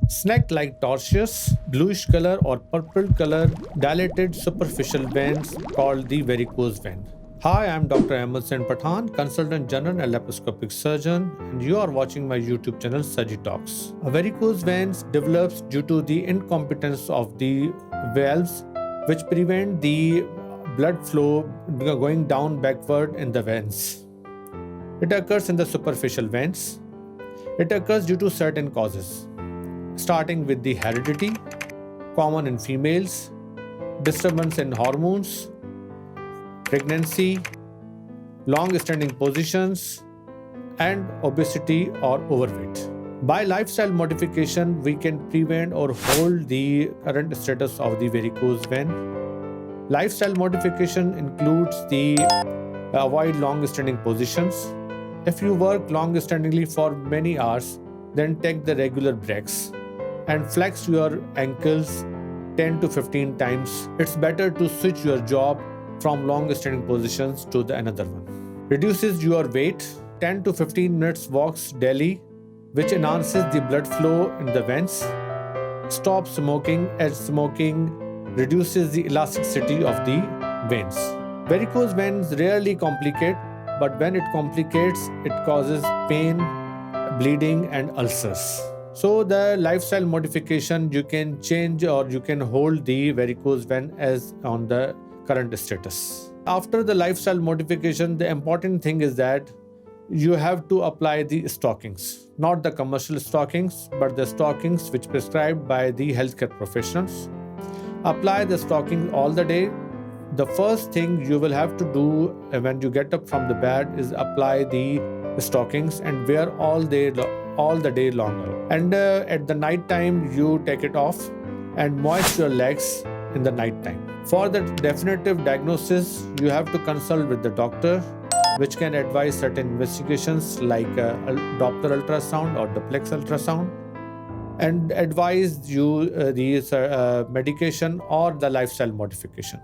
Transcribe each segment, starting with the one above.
Snack-like tortuous, bluish color or purple color dilated superficial veins called the varicose vein. Hi, I'm Dr. Emerson Pathan, Consultant General and Laparoscopic Surgeon, and you are watching my YouTube channel SurgiTalks. A varicose veins develops due to the incompetence of the valves which prevent the blood flow going down backward in the veins. It occurs in the superficial veins. It occurs due to certain causes, starting with the heredity, common in females, disturbance in hormones, pregnancy, long-standing positions, and obesity or overweight. By lifestyle modification, we can prevent or hold the current status of the varicose vein. Lifestyle modification includes the avoid long-standing positions. If you work long-standingly for many hours, then take the regular breaks and flex your ankles 10 to 15 times. It's better to switch your job from long-standing positions to the another one. Reduces your weight, 10 to 15 minutes walks daily, which enhances the blood flow in the veins. Stop smoking, as smoking reduces the elasticity of the veins. Varicose veins rarely complicate, but when it complicates, it causes pain, bleeding, and ulcers. So the lifestyle modification, you can change or you can hold the varicose vein as on the current status. After the lifestyle modification, the important thing is that you have to apply the stockings, not the commercial stockings, but the stockings which prescribed by the healthcare professionals. Apply the stocking all the day. The first thing you will have to do when you get up from the bed is apply the stockings and wear all the day longer. And at the night time, you take it off and moist your legs in the night time. For the definitive diagnosis, you have to consult with the doctor, which can advise certain investigations like Doppler ultrasound or duplex ultrasound, and advise you the medication or the lifestyle modification.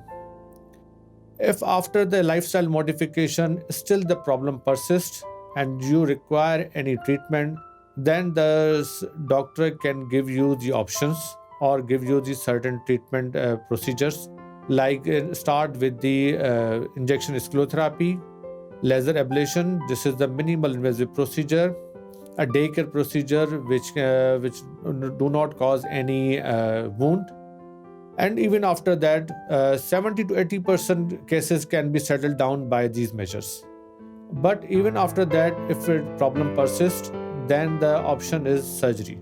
If after the lifestyle modification still the problem persists and you require any treatment, then the doctor can give you the options or give you the certain treatment procedures, like start with the injection sclerotherapy, laser ablation. This is the minimal invasive procedure, a daycare procedure which do not cause any wound. And even after that, 70 to 80% cases can be settled down by these measures. But even after that, if a problem persists, then the option is surgery,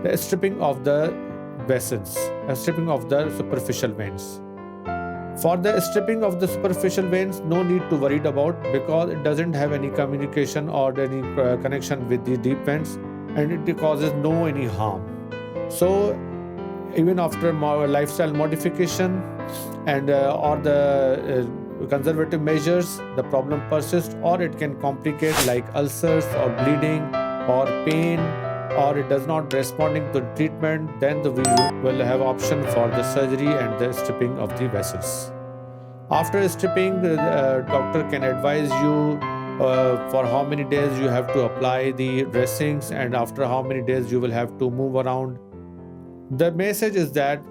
the stripping of the vessels, stripping of the superficial veins. For the stripping of the superficial veins, no need to worry about, because it doesn't have any communication or any connection with the deep veins, and it causes no any harm. So even after lifestyle modification and or the conservative measures, the problem persists, or it can complicate like ulcers or bleeding or pain, or it does not responding to treatment, then we will have option for the surgery and the stripping of the vessels. After stripping, the doctor can advise you for how many days you have to apply the dressings and after how many days you will have to move around. The message is that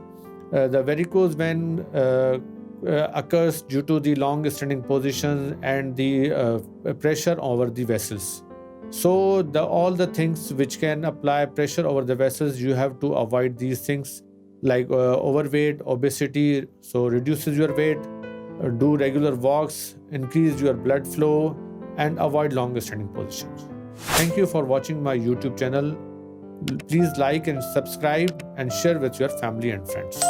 the varicose vein occurs due to the long-standing positions and the pressure over the vessels. So all the things which can apply pressure over the vessels, you have to avoid these things like overweight, obesity. So reduces your weight, do regular walks, increase your blood flow, and avoid long-standing positions. Thank you for watching my YouTube channel. Please like and subscribe and share with your family and friends.